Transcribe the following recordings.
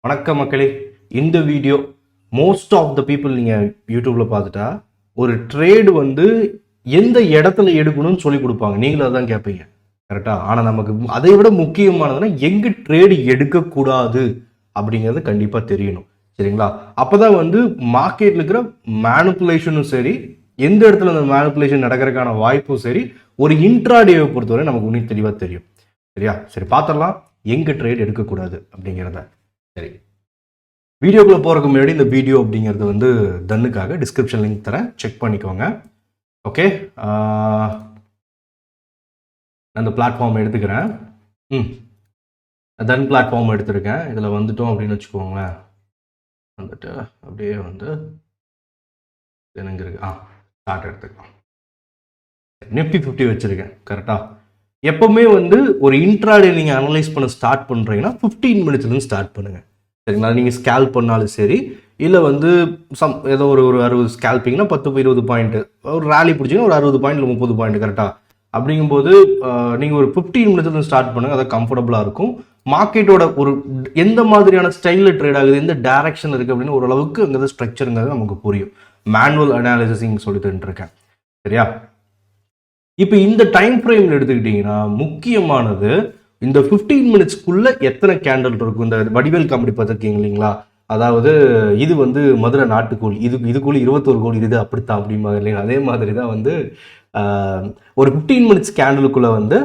வணக்கம் மக்களே. இந்த video most of the people நீங்கள் யூடியூப்ல பார்த்துட்டா ஒரு ட்ரேடு வந்து எந்த இடத்துல எடுக்கணும்னு சொல்லி கொடுப்பாங்க. நீங்களும் அதான் கேட்பீங்க, கரெக்டா? ஆனால் நமக்கு அதை விட முக்கியமானதுன்னா எங்கே ட்ரேடு எடுக்கக்கூடாது அப்படிங்கிறது கண்டிப்பாக தெரியணும், சரிங்களா? அப்போதான் வந்து மார்க்கெட்டில் இருக்கிற மேனிப்புலேஷனும் சரி, எந்த இடத்துல அந்த மேனிப்புலேஷன் நடக்கிறதுக்கான வாய்ப்பும் சரி, ஒரு இன்ட்ராடேவை பொறுத்தவரை நமக்கு இன்னும் தெளிவாக தெரியும். சரியா? சரி, பார்த்துடலாம் எங்கே ட்ரேட் எடுக்கக்கூடாது அப்படிங்கிறத. சரி, வீடியோக்குள்ள போறதுக்கு முன்னாடி இந்த வீடியோ அப்படிங்கிறது வந்து தன்னுக்காக டிஸ்கிரிப்ஷன் லிங்க் தரேன், செக் பண்ணிக்கோங்க. ஓகே, அந்த பிளாட்ஃபார்ம் எடுத்துக்கிறேன். தன் பிளாட்ஃபார்ம் எடுத்திருக்கேன். இதில் வந்துட்டோம் அப்படின்னு வச்சுக்கோங்களேன். வந்துட்டு அப்படியே வந்து எனக்கு இருக்கு ஸ்டார்ட் எடுத்துக்கலாம். நிஃப்டி 50 வச்சிருக்கேன், கரெக்டா? எப்பவுமே வந்து ஒரு இன்ட்ராடே நீங்கள் அனலைஸ் பண்ண ஸ்டார்ட் பண்ணுறீங்கன்னா 15 மினிட்ஸ்லேருந்து ஸ்டார்ட் பண்ணுங்கள், சரிங்களா? நீங்கள் ஸ்கேல் பண்ணாலும் சரி, இல்லை வந்து ஏதோ ஒரு 60 ஸ்கேல்பிங்னா 10-20 பாயிண்ட், ஒரு ரேலி பிடிச்சிங்கன்னா ஒரு 60 பாயிண்ட் இல்லை 30 பாயிண்ட், கரெக்டாக? அப்படிங்கும்போது நீங்கள் ஒரு 15 மினிட்ஸ்லேருந்து ஸ்டார்ட் பண்ணுங்கள், அதை கம்ஃபர்டபுளாக இருக்கும். மார்க்கெட்டோட ஒரு எந்த மாதிரியான ஸ்டைலில் ட்ரேட் ஆகுது, எந்த டைரக்ஷன் இருக்குது அப்படின்னு ஓரளவுக்கு அங்கே ஸ்ட்ரக்சருங்கிறது நமக்கு புரியும். மேனுவல் அனாலிசிஸ் சொல்லி தந்துருக்கேன், சரியா? இப்போ இந்த டைம் ஃப்ரேம்ல எடுத்துக்கிட்டீங்கன்னா முக்கியமானது இந்த 15 மினிட்ஸ்க்குள்ள எத்தனை கேண்டில் இருக்கும். இந்த வடிவேல் காமெடி பார்த்துருக்கீங்க இல்லைங்களா? அதாவது இது வந்து மதுரை நாட்டுக்கோழி, இதுக்குள்ள 21 கோழி இது அப்படித்தான் அப்படிமா இல்லைங்களா? அதே மாதிரி தான் வந்து ஒரு 15 மினிட்ஸ் கேண்டிலுக்குள்ள வந்து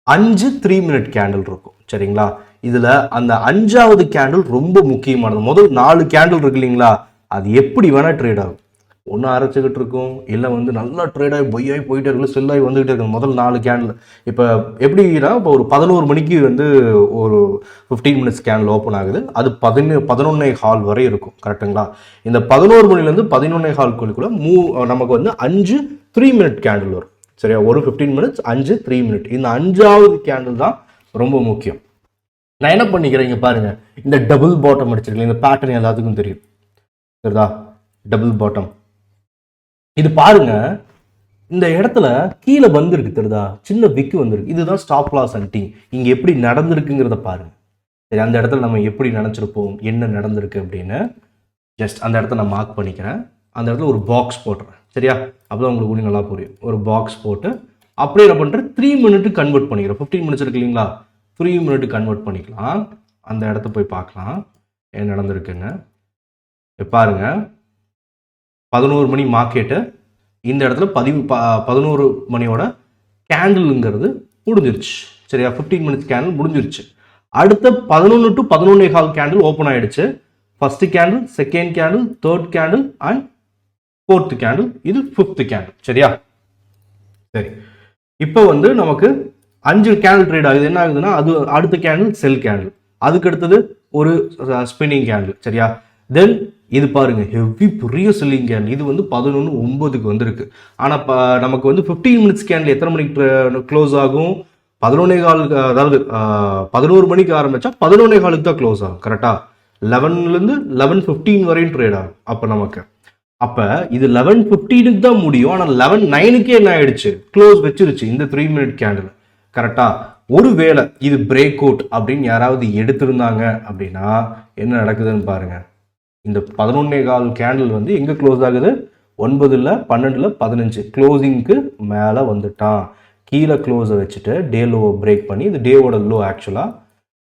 5 3 மினிட் கேண்டில் இருக்கும், சரிங்களா? இதுல அந்த 5வது கேண்டில் ரொம்ப முக்கியமானது. முதல் 4 கேண்டில் இருக்கு இல்லைங்களா, அது எப்படி வேணா ட்ரேட் ஆகும். ஒன்று அரைச்சிக்கிட்டு இருக்கும், இல்லை வந்து நல்லா ட்ரேடாகி பொய்யாகி போயிட்டே இருக்கும், செல்லாகி வந்துகிட்டே இருக்கும். முதல் 4 கேண்டில் இப்போ எப்படின்னா, இப்போ ஒரு 11 மணிக்கு வந்து ஒரு 15 மினிட்ஸ் கேண்டில் ஓப்பன் ஆகுது. அது 11:15 வரை இருக்கும், கரெக்டுங்களா? இந்த 11 மணிலேருந்து 11:15 நமக்கு வந்து 5 3 மினிட் கேண்டில் வரும், சரியா? ஒரு 15 மினிட்ஸ் 5 3 மினிட். இந்த 5வது கேண்டில் தான் ரொம்ப முக்கியம். நான் என்ன பண்ணிக்கிறேன், இங்கே பாருங்க, இந்த டபுள் பாட்டம் அடிச்சிருக்கேன். இந்த பேட்டர்ன் எல்லாத்துக்கும் தெரியும், சரிதா? டபுள் பாட்டம் இது பாருங்க, இந்த இடத்துல கீழே வந்திருக்கு, தெரியுதா? சின்ன விக்கு வந்திருக்கு. இதுதான் ஸ்டாப் லாஸ் ஹண்டிங். இங்க எப்படி நடந்திருக்குங்கிறத பாருங்க. சரி, அந்த இடத்துல நம்ம எப்படி நினைச்சிருப்போம், என்ன நடந்திருக்கு அப்படின்னு ஜஸ்ட் அந்த இடத்த நான் மார்க் பண்ணிக்கிறேன். அந்த இடத்துல ஒரு பாக்ஸ் போட்டுறேன், சரியா? அப்பதான் உங்களுக்கு கூட நல்லா புரியும். ஒரு பாக்ஸ் போட்டு அப்படியே என்ன பண்றேன், 3 மினிட் கன்வெர்ட் பண்ணிக்கிறேன். 15 மினிட்ஸ் இருக்கு இல்லைங்களா, 3 மினிட் கன்வெர்ட் பண்ணிக்கலாம். அந்த இடத்த போய் பார்க்கலாம் என்ன நடந்திருக்குங்க. பாருங்க, 11 மணி மார்க்கெட்டு. இந்த இடத்துல 11 மணியோட கேண்டிலுங்கிறது முடிஞ்சிருச்சு, சரியா? 15 மினிட்ஸ் கேண்டில் முடிஞ்சிருச்சு. அடுத்த 11 to 11:15 கேண்டில் ஓப்பன் ஆயிடுச்சு. First candle, second candle, third candle and fourth candle, இது 5th கேண்டில், சரியா? சரி, இப்போ வந்து நமக்கு 5 கேண்டில் ட்ரேட் ஆகுது. என்ன ஆகுதுன்னா, அது அடுத்த கேண்டில் செல் கேண்டில், அதுக்கு அடுத்தது ஒரு ஸ்பின்னிங் கேண்டில், சரியா? தென் இது பாருங்க, ஹெவி பெரிய செல்லிங் கேண்டில். இது வந்து 11:09 வந்திருக்கு. ஆனால் நமக்கு வந்து 15 மினிட்ஸ் கேண்டில் எத்தனை மணிக்கு க்ளோஸ் ஆகும்? 11:15, அதாவது 11 மணிக்கு ஆரம்பிச்சா 11:15 தான் க்ளோஸ் ஆகும், கரெக்டா? 11லேருந்து 11:15 வரையும் ட்ரேட் ஆகும். அப்போ இது 11:15 தான் முடியும். ஆனால் 11:09 என்ன ஆயிடுச்சு, க்ளோஸ் வச்சிருச்சு இந்த 3 மினிட் கேண்டில், கரெக்டா? ஒருவேளை இது பிரேக் அவுட் அப்படின்னு யாராவது எடுத்திருந்தாங்க அப்படின்னா என்ன நடக்குதுன்னு பாருங்க. இந்த 11:15 கேண்டில் வந்து எங்க க்ளோஸ் ஆகுது? 9, 12, 15 க்ளோசிங்க்கு மேலே வந்துட்டான். கீழே க்ளோஸை வச்சுட்டு டே லோவை பிரேக் பண்ணி, இது டேவோட லோ ஆக்சுவலா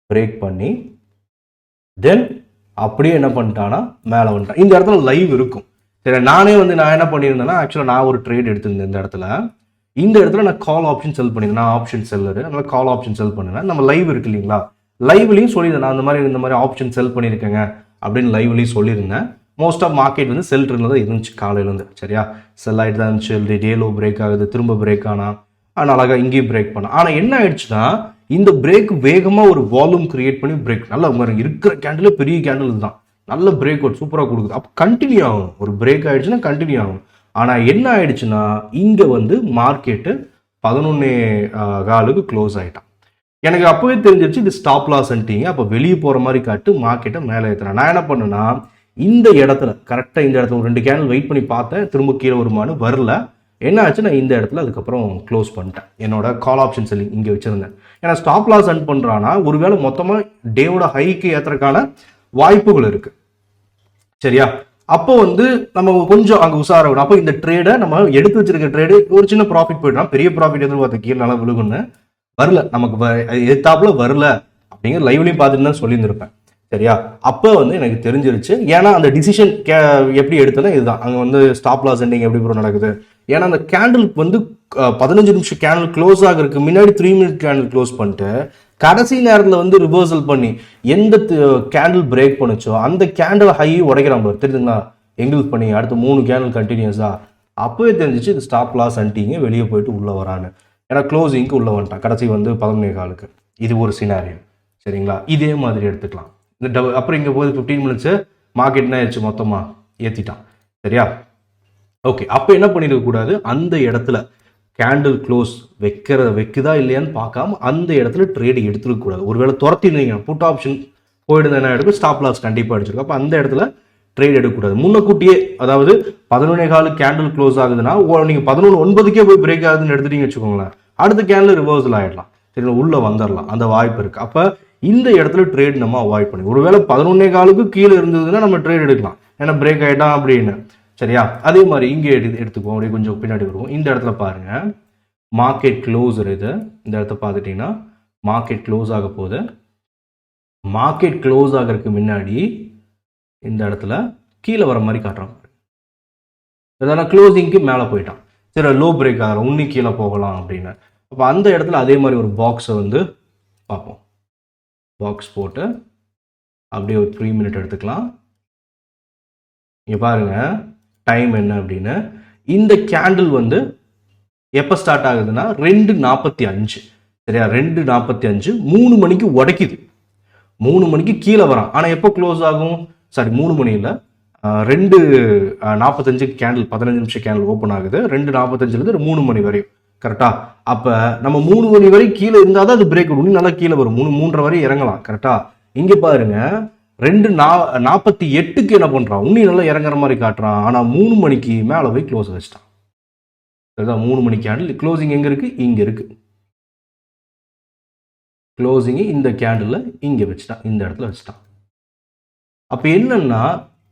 பிரேக் பண்ணி, தென் அப்படியே என்ன பண்ணிட்டான்னா மேலே வந்துட்டான். இந்த இடத்துல லைவ் இருக்கும், சரி? நான் என்ன பண்ணியிருந்தேன்னா, ஆக்சுவலாக நான் ஒரு ட்ரேட் எடுத்திருந்தேன் இந்த இடத்துல நான் கால் ஆப்ஷன் செல் பண்ணியிருந்தேன். நான் ஆப்ஷன் செல்லரு, அதனால கால் ஆப்ஷன் செல் பண்ணினேன். நம்ம லைவ் இருக்கு இல்லைங்களா, லைவ்லையும் சொல்லியிருந்தேன் நான் இந்த மாதிரி ஆப்ஷன் செல் பண்ணியிருக்கேங்க அப்படின்னு லைவ்லையும் சொல்லியிருந்தேன். மோஸ்ட் ஆஃப் மார்க்கெட் வந்து செல் ட்ரெண்ட்ல தான் இருந்துச்சு காலையிலேருந்து, சரியா? செல் ஆகிட்டு தான் இருந்துச்சு. டே லோ பிரேக் ஆகுது, திரும்ப பிரேக் ஆனால் அழகாக இங்கேயும் பிரேக் பண்ண. ஆனால் என்ன ஆயிடுச்சுன்னா, இந்த பிரேக் வேகமாக ஒரு வால்யூம் கிரியேட் பண்ணி பிரேக் நல்லா இருக்கிற கேண்டில் பெரிய கேண்டில் இதுதான், நல்ல பிரேக் அவுட் சூப்பராக கொடுக்குது. அப்போ கண்டினியூ ஆகும். ஒரு பிரேக் ஆயிடுச்சுன்னா கண்டினியூ ஆகும். ஆனால் என்ன ஆயிடுச்சுன்னா, இங்கே வந்து மார்க்கெட்டு 11:15 க்ளோஸ் ஆகிட்டான். எனக்கு அப்பவே தெரிஞ்சிருச்சு இது ஸ்டாப் லாஸ் ஹண்டிங். அப்போ வெளியே போகிற மாதிரி காட்டு மார்க்கெட்டை மேலே ஏற்றுறேன். நான் என்ன பண்ணேன்னா, இந்த இடத்துல கரெக்டாக இந்த இடத்துல ஒரு 2 கேண்டில் வெயிட் பண்ணி பார்த்தேன், திரும்ப கீழே வருமானு வரல. என்ன ஆச்சு, நான் இந்த இடத்துல அதுக்கப்புறம் க்ளோஸ் பண்ணிட்டேன். என்னோட கால் ஆப்ஷன் செல்லிங் இங்கே வச்சுருந்தேன். ஏன்னா ஸ்டாப் லாஸ் அன் பண்ணுறான்னா ஒருவேளை மொத்தமாக டேவோட ஹைக்கு ஏற்றுறதுக்கான வாய்ப்புகள் இருக்குது. சரியா? அப்போ வந்து நம்ம கொஞ்சம் அங்கே உஷாராகணும். அப்போ இந்த ட்ரேடை நம்ம எடுத்து வச்சிருக்க ட்ரேடு ஒரு சின்ன ப்ராஃபிட் போயிடலாம். பெரிய ப்ராஃபிட் எதிர்பார்த்த கீழே நல்லா விழுகுன்னு வரல, நமக்கு எதிர்த்தாப்புல வரல அப்படிங்கிற லைவ்லையும் பார்த்துட்டு தான் சொல்லியிருந்திருப்பேன். சரியா? அப்போ வந்து எனக்கு தெரிஞ்சிருச்சு. ஏன்னா அந்த டிசிஷன் எப்படி எடுத்தனா இதுதான். அங்கே வந்து ஸ்டாப் லாஸ் எண்டிங் எப்படி ப்ரோ நடக்குது, ஏன்னா அந்த கேண்டில் வந்து 15 நிமிஷம் கேண்டில் க்ளோஸ் ஆகிறதுக்கு முன்னாடி 3 மினிட் கேண்டில் க்ளோஸ் பண்ணிட்டு கடைசி நேரத்தில் வந்து ரிவர்சல் பண்ணி எந்த கேண்டில் பிரேக் பண்ணுச்சோ அந்த கேண்டில் ஹை உடைக்கிறான் பாரு, தெரியுதுங்களா? எங்களுக்கு பண்ணி அடுத்து 3 கேண்டில் கண்டினியூஸா. அப்போவே தெரிஞ்சிச்சு இது ஸ்டாப் லாஸ் அன்ட்டிங்க, வெளியே போயிட்டு உள்ளே வரான்னு. ஏன்னா க்ளோசிங்க்கு உள்ளே வந்துட்டான் கடைசி வந்து 11:15. இது ஒரு சினாரியோ. சரிங்களா? இதே மாதிரி எடுத்துக்கலாம். இந்த அப்புறம் இங்கே போய் 15 மினிட்ஸு மார்க்கெட்னா ஆயிடுச்சு, மொத்தமாக ஏற்றிட்டான். சரியா? ஓகே, அப்போ என்ன பண்ணிடக்கூடாது, அந்த இடத்துல கேண்டில் க்ளோஸ் வைக்குதா இல்லையான்னு பார்க்காம அந்த இடத்துல ட்ரேடு எடுத்துருக்கக்கூடாது. ஒருவேளை துரத்திருந்தீங்க புட் ஆப்ஷன் போயிடுது, என்ன எடுக்கும், ஸ்டாப் லாஸ் கண்டிப்பாக அடிச்சிருக்கும். அப்போ அந்த இடத்துல ட்ரேட் எடுக்கக்கூடாது. முன்னக்கூட்டியே, அதாவது 11:15 கேண்டில் க்ளோஸ் ஆகுதுன்னா நீங்கள் 11:09 போய் பிரேக் ஆகுதுன்னு எடுத்துட்டீங்க வச்சுக்கோங்களேன், அடுத்த கேண்டில் ரிவர்சல் ஆகிடலாம். சரி, உள்ளே வந்துடலாம், அந்த வாய்ப்பு இருக்குது. அப்போ இந்த இடத்துல ட்ரேட் நம்ம அவாய்ட் பண்ணி, ஒருவேளை 11:15 கீழே இருந்ததுன்னா நம்ம ட்ரேட் எடுக்கலாம், ஏன்னா பிரேக் ஆகிட்டான் அப்படின்னு. சரியா? அதே மாதிரி இங்கே எடுத்துக்குவோம். அப்படியே கொஞ்சம் பின்னாடி வருவோம். இந்த இடத்துல பாருங்க, மார்க்கெட் க்ளோஸர் இது. இந்த இடத்த பார்த்துட்டீங்கன்னா மார்க்கெட் க்ளோஸ் ஆக போகுது. மார்க்கெட் க்ளோஸ் ஆகிறதுக்கு முன்னாடி இந்த இடத்துல கீழே வர மாதிரி காட்டுறான். இதெல்லாம் க்ளோசிங்க்கு மேலே போயிட்டான். சரி, லோ பிரேக் ஆகிறோம், இன்னும் கீழே போகலாம் அப்படின்னு. அப்போ அந்த இடத்துல அதே மாதிரி ஒரு பாக்ஸை வந்து பார்ப்போம். பாக்ஸ் போட்டு அப்படியே ஒரு 3 மினிட் எடுத்துக்கலாம். இங்கே பாருங்க டைம் என்ன அப்படின்னு. இந்த கேண்டில் வந்து எப்போ ஸ்டார்ட் ஆகுதுன்னா 2:45. சரியா? 2:45 3 மணிக்கு உடைக்குது. 3 மணிக்கு கீழே வரான். ஆனால் எப்போ க்ளோஸ் ஆகும், சாரி 3 மணி இல்லை, 2:45 கேண்டில் 15 நிமிஷம் கேண்டில் ஓப்பன் ஆகுது. 2:45 3 மணி வரையும். கரெக்டா? அப்போ நம்ம 3 மணி வரை கீழே இருந்தால் தான் அது பிரேக் இன்னும் நல்லா கீழே வரும். 3:30 வரை இறங்கலாம். கரெக்டா? இங்கே பாருங்க 2:48 என்ன பண்றான், இன்னும் நல்லா இறங்குற மாதிரி காட்டுறான். ஆனால் 3 மணிக்கு மேலே போய் க்ளோஸ் வச்சிட்டான். அதுதான் 3 மணி கேண்டில். க்ளோசிங் எங்கே இருக்குது, இங்கே இருக்குது. க்ளோசிங் இந்த கேண்டில் இங்கே வச்சுட்டான், இந்த இடத்துல வச்சுட்டான். அப்போ என்னன்னா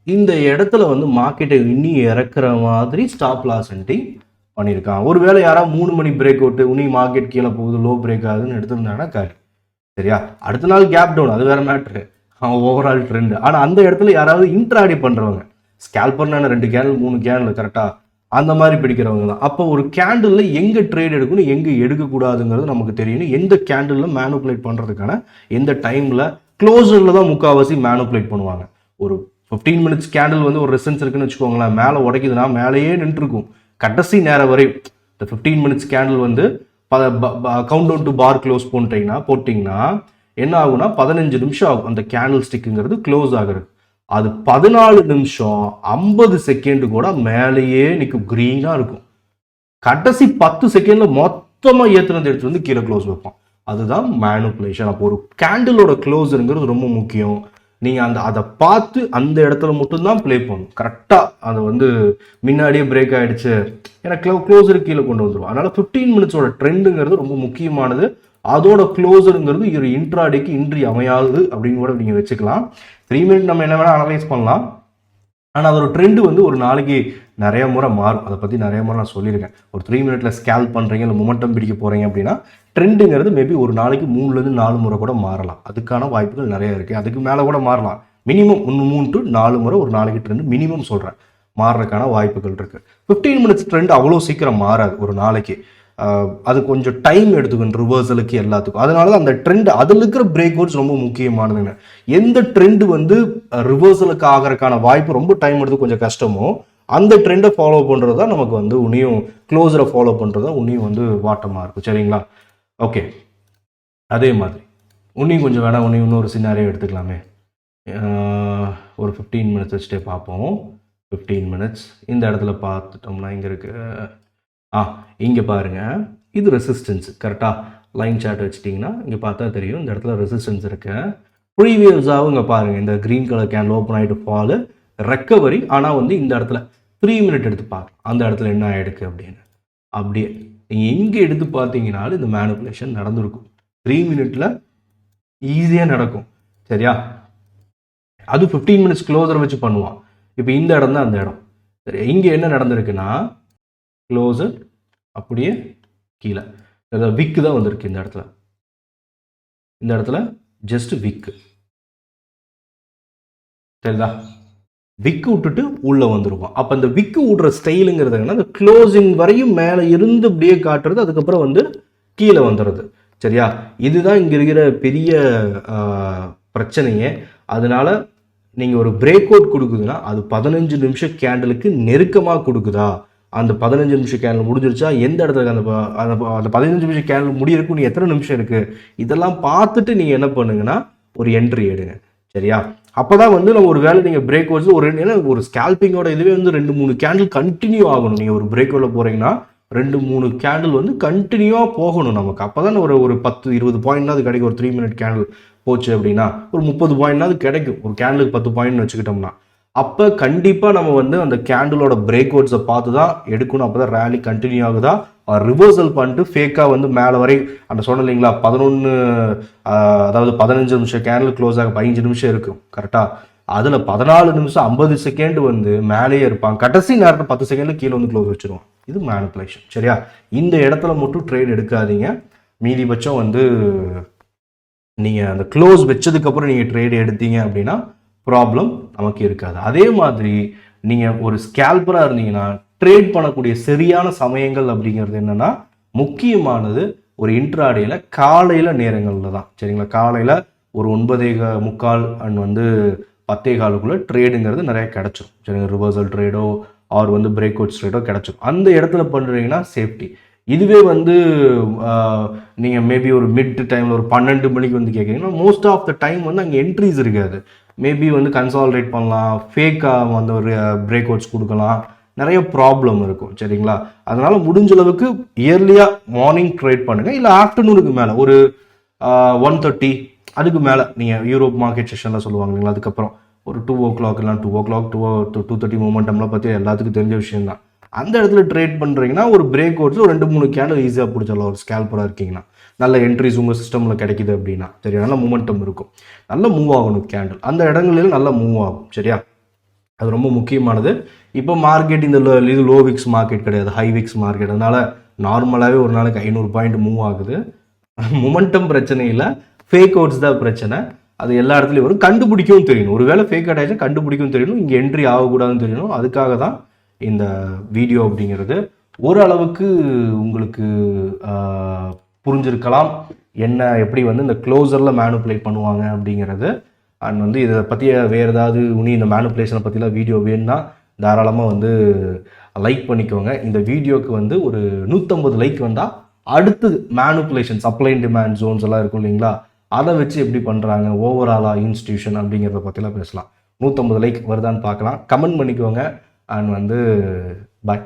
இந்த இடத்துல வந்து மார்க்கெட்டை இன்னும் இறக்குற மாதிரி ஸ்டாப் லாஸ் அன்ட்டி பண்ணியிருக்கான். ஒருவேளை யாராவது 3 மணி பிரேக் அவுட்டு இன்னும் மார்க்கெட் கீழே போகுது, லோ பிரேக் ஆகுதுன்னு எடுத்திருந்தாங்கன்னா காட்டு. சரியா? அடுத்த நாள் கேப் டவுன், அது வேற மேட்ரு, ஓவரால் ட்ரெண்ட். ஆனால் அந்த இடத்துல யாராவது இன்ட்ராடே பண்ணுறவங்க, ஸ்கேல்பர்னா 2 கேண்டில் 3 கேண்டில் கரெக்டாக அந்த மாதிரி பிடிக்கிறவங்க தான். அப்போ ஒரு கேண்டிலில் எங்கே ட்ரேட் எடுக்கணும், எங்கே எடுக்கக்கூடாதுங்கிறது நமக்கு தெரியணும். எந்த கேண்டிலில் மேனுப்புலேட் பண்ணுறதுக்கான எந்த டைமில் க்ளோஸரில் தான் முக்கால்வாசி மேனுப்புலேட் பண்ணுவாங்க. ஒரு 15 மினிட்ஸ் கேண்டில் வந்து ஒரு ரெசன்ஸ் இருக்குன்னு வச்சுக்கோங்களேன், மேலே உடைக்குதுன்னா மேலேயே நின்றுருக்கும் கடைசி நேரம் வரை. இந்த 15 மினிட்ஸ் கேண்டில் வந்து countdown to bar close போட்டிங்கன்னா என்ன ஆகும்னா 15 நிமிஷம் ஆகும் அந்த கேண்டில் ஸ்டிக்குங்கிறது க்ளோஸ் ஆகுறது. அது 14 நிமிஷம் 50 செகண்ட் கூட மேலேயே நிற்கும், க்ரீனாக இருக்கும். கடைசி 10 செகண்டில் மொத்தமாக ஏற்றுனது எடுத்து வந்து கீழே க்ளோஸ் வைப்பான். அதுதான் மேனுப்புலேஷன். அப்போ ஒரு கேண்டிலோட க்ளோஸுங்கிறது ரொம்ப முக்கியம். நீங்கள் அதை பார்த்து அந்த இடத்துல மட்டும்தான் ப்ளே பண்ணணும். கரெக்டாக அதை வந்து முன்னாடியே பிரேக் ஆகிடுச்சு, ஏன்னா க்ளோஸருக்கு கீழே கொண்டு வந்துடும். அதனால் 15 மினிட்ஸோட ட்ரெண்டுங்கிறது ரொம்ப முக்கியமானது. அதோட க்ளோஸருங்கிறது ஒரு இன்ட்ராடேக்கு இன்றி அமையாது அப்படின்னு கூட நீங்கள் வச்சுக்கலாம். 3 மினிட் நம்ம என்ன வேணால் அனலைஸ் பண்ணலாம். ஆனால் அதோட ட்ரெண்டு வந்து ஒரு நாளைக்கு நிறைய முறை மாறும். அதை பற்றி நிறைய முறை நான் சொல்லியிருக்கேன். ஒரு 3 மினிட்ல ஸ்கேல் பண்ணுறீங்க, இல்லை மொமெண்டம் பிடிக்க போகிறீங்க அப்படின்னா ட்ரெண்டுங்கிறது மேபி ஒரு நாளைக்கு 3லேருந்து 4 முறை கூட மாறலாம். அதுக்கான வாய்ப்புகள் நிறைய இருக்குது. அதுக்கு மேலே கூட மாறலாம். மினிமம் 3 to 4 முறை ஒரு நாளைக்கு ட்ரெண்டு மினிமம் சொல்கிறேன், மாறுறதுக்கான வாய்ப்புகள் இருக்குது. 15 மினிட்ஸ் ட்ரெண்ட் அவ்வளோ சீக்கிரம் மாறாது ஒரு நாளைக்கு. அது கொஞ்சம் டைம் எடுத்துக்கணும் ரிவர்சலுக்கு எல்லாத்துக்கும். அதனால தான் அந்த ட்ரெண்ட் அதில் இருக்கிற பிரேக் அவுட்ஸ் ரொம்ப முக்கியமானதுங்க. எந்த ட்ரெண்டு வந்து ரிவர்சலுக்கு ஆகிறதுக்கான வாய்ப்பு ரொம்ப டைம் எடுத்து கொஞ்சம் கஷ்டமோ அந்த ட்ரெண்டை ஃபாலோ பண்ணுறது தான் நமக்கு வந்து உன்னையும் க்ளோஸரை ஃபாலோ பண்ணுறது தான் உன்னையும் வந்து வாட்டமாக இருக்கும். சரிங்களா? ஓகே, அதே மாதிரி உன்னையும் கொஞ்சம் வேணால் உன்னையும் இன்னொரு சினாரியோ எடுத்துக்கலாமே. ஒரு 15 மினிட்ஸ் வச்சுட்டே பார்ப்போம். 15 மினிட்ஸ் இந்த இடத்துல பார்த்துட்டோம்னா இங்கே இருக்கு. இங்கே பாருங்கள், இது ரெசிஸ்டன்ஸ். கரெக்டாக லைன் சார்ட் வச்சுட்டிங்கன்னா இங்கே பார்த்தா தெரியும் இந்த இடத்துல ரெசிஸ்டன்ஸ் இருக்கு. ப்ரீவியஸாகவும் இங்கே பாருங்கள், இந்த க்ரீன் கலர் கேண்டில் ஓப்பன் ஆகிட்டு ஃபாலு ரெக்கவரி. ஆனால் வந்து இந்த இடத்துல 3 மினிட் எடுத்து பார்க்கலாம் அந்த இடத்துல என்ன ஆகிடுக்கு அப்படின்னு. அப்படியே நீங்கள் எங்கே எடுத்து பார்த்தீங்கனாலும் இந்த மேனிப்புலேஷன் நடந்திருக்கும். 3 மினிட்ல ஈஸியாக நடக்கும். சரியா? அது 15 மினிட்ஸ் க்ளோசர் வச்சு பண்ணுவான். இப்போ இந்த இடம் தான் அந்த இடம். சரி, இங்கே என்ன நடந்திருக்குன்னா க்ளோசர் அப்படியே கீழே விக்கு தான் வந்திருக்கு. இந்த இடத்துல ஜஸ்ட் விக்கு சரிதா? விக்கு விட்டுட்டு உள்ளே வந்துருவான். அப்போ அந்த விக்கு விடுற ஸ்டைலுங்கிறது அந்த க்ளோசிங் வரையும் மேலே இருந்து அப்படியே காட்டுறது, அதுக்கப்புறம் வந்து கீழே வந்துடுறது. சரியா? இதுதான் இங்கே இருக்கிற பெரிய பிரச்சனையே. அதனால நீங்கள் ஒரு பிரேக் அவுட் கொடுக்குதுன்னா அது 15 நிமிஷம் கேண்டலுக்கு நெருக்கமாக கொடுக்குதா, அந்த 15 நிமிஷம் கேண்டில் முடிஞ்சிருச்சா, எந்த இடத்துல அந்த 15 நிமிஷம் கேண்டில் முடியிருக்கும், நீ எத்தனை நிமிஷம் இருக்குது, இதெல்லாம் பார்த்துட்டு நீங்கள் என்ன பண்ணுங்கன்னா ஒரு என்ட்ரி எடுங்க. சரியா? அப்போ தான் வந்து நம்ம ஒரு வேலை நீங்கள் பிரேக் அவுட்ஸ் ஏன்னா ஒரு ஸ்கேல்பிங்கோட இதுவே வந்து 2-3 கேண்டில் கண்டினியூ ஆகணும். நீங்கள் ஒரு பிரேக் அவுட்டில் போகிறீங்கன்னா 2-3 கேண்டில் வந்து கண்டினியூவாக போகணும் நமக்கு. அப்போ தான் ஒரு 10-20 பாயிண்ட்னாவது கிடைக்கும். ஒரு 3 மினிட் கேண்டில் போச்சு அப்படின்னா ஒரு 30 பாயிண்ட்னாவது கிடைக்கும். ஒரு கேண்டிலுக்கு 10 பாயிண்ட்னு வச்சுக்கிட்டோம்னா அப்போ கண்டிப்பாக நம்ம வந்து அந்த கேண்டிலோட பிரேக் அவுட்ஸை பார்த்து தான் எடுக்கணும். அப்போ தான் ரேலி கண்டினியூ ஆகுதா, ரிவர்சல் பண்ணிட்டு ஃபேக்காக வந்து மேலே வரை அந்த சொன்ன இல்லைங்களா 11 அதாவது 15 நிமிஷம் கேண்டில் க்ளோஸ் ஆக 15 நிமிஷம் இருக்கும் கரெக்டாக. அதில் 14 நிமிஷம் 50 செகண்ட் வந்து மேலேயே இருப்பான். கடைசி நேரத்தில் 10 செகண்டில் கீழே வந்து க்ளோஸ் வச்சுருவான். இது மேனிப்புலேஷன். சரியா? இந்த இடத்துல மட்டும் ட்ரேட் எடுக்காதீங்க. மீதிபட்சம் வந்து நீங்கள் அந்த க்ளோஸ் வச்சதுக்கப்புறம் நீங்கள் ட்ரேட் எடுத்தீங்க அப்படின்னா ப்ராப்ளம் நமக்கு இருக்காது. அதே மாதிரி நீங்கள் ஒரு ஸ்கேல்பராக இருந்தீங்கன்னா ட்ரேட் பண்ணக்கூடிய சரியான சமயங்கள் அப்படிங்கிறது என்னென்னா முக்கியமானது ஒரு இன்ட்ராடேயில் காலையில் நேரங்களில் தான். சரிங்களா? காலையில் ஒரு 9:45 அண்ட் வந்து 10:15 ட்ரேடுங்கிறது நிறைய கிடச்சிரும். சரிங்க? ரிவர்சல் ட்ரேடோ ஆர் வந்து பிரேக் அவுட்ஸ் ட்ரேடோ கிடச்சிரும். அந்த இடத்துல பண்ணுறீங்கன்னா சேஃப்டி. இதுவே வந்து நீங்கள் மேபி ஒரு மிட் டைமில் ஒரு 12 மணிக்கு வந்து கேட்குறீங்கன்னா மோஸ்ட் ஆஃப் த டைம் வந்து அங்கே என்ட்ரிஸ் இருக்காது. மேபி வந்து கன்சால்டேட் பண்ணலாம், ஃபேக்காக வந்து ஒரு பிரேக் அவுட்ஸ் கொடுக்கலாம், நிறைய ப்ராப்ளம் இருக்கும். சரிங்களா? அதனால் முடிஞ்ச அளவுக்கு இயர்லியாக மார்னிங் ட்ரேட் பண்ணுங்கள். இல்லை ஆஃப்டர்நூனுக்கு மேலே ஒரு 1:30 அதுக்கு மேலே நீங்கள் யூரோப் மார்க்கெட் செஷனில் சொல்லுவாங்க இல்லைங்களா, அதுக்கப்புறம் ஒரு 2 o'clock இல்லை 2 o'clock 2:30 மூமெண்டம்லாம் பற்றி எல்லாத்துக்கும் தெரிஞ்ச விஷயம் தான். அந்த இடத்துல ட்ரேட் பண்ணுறீங்கன்னா ஒரு பிரேக் அவுட்ஸ் ஒரு 2-3 கேண்டில் ஈஸியாக பிடிச்சிடலாம். ஒரு ஸ்கேல்பராக இருக்கீங்கன்னா நல்ல என்ட்ரிஸ் உங்கள் சிஸ்டமில் கிடைக்குது அப்படின்னா சரியா, நல்ல மூமெண்டம் இருக்கும், நல்லா மூவ் ஆகணும் கேண்டில், அந்த இடங்களில் நல்லா மூவ் ஆகும். சரியா? அது ரொம்ப முக்கியமானது. இப்போ மார்க்கெட் இந்த இது லோ விக்ஸ் மார்க்கெட் கிடையாது, ஹை விக்ஸ் மார்க்கெட். அதனால் நார்மலாகவே ஒரு நாளைக்கு 500 பாயிண்ட் மூவ் ஆகுது. மொமெண்டம் பிரச்சனை இல்லை, ஃபேக் அவுட்ஸ் தான் பிரச்சனை. அது எல்லா இடத்துலையும் வரும். கண்டுபிடிக்கவும் தெரியணும். ஒரு வேளை ஃபேக் அவுட் ஆகிடுச்சா கண்டுபிடிக்கவும் தெரியணும், இங்கே என்ட்ரி ஆகக்கூடாதுன்னு தெரியணும். அதுக்காக தான் இந்த வீடியோ அப்படிங்கிறது. ஓரளவுக்கு உங்களுக்கு புரிஞ்சிருக்கலாம் என்ன எப்படி வந்து இந்த க்ளோசரில் மேனுப்புலேட் பண்ணுவாங்க அப்படிங்கிறது. அண்ட் வந்து இதை பற்றிய வேறு ஏதாவது இந்த மேனுப்புலேஷனை பற்றிலாம் வீடியோ வேணும்னா தாராளமாக வந்து லைக் பண்ணிக்கோங்க. இந்த வீடியோவுக்கு வந்து ஒரு 150 லைக் வந்தால் அடுத்து manipulation supply and demand Jones எல்லாம் இருக்கும் இல்லைங்களா, அதை வச்சு எப்படி பண்ணுறாங்க ஓவராலாக இன்ஸ்டியூஷன் அப்படிங்கிறத பற்றிலாம் பேசலாம். 150 லைக் வருதான்னு பார்க்கலாம். கமெண்ட் பண்ணிக்கோங்க. அண்ட் வந்து பாய்.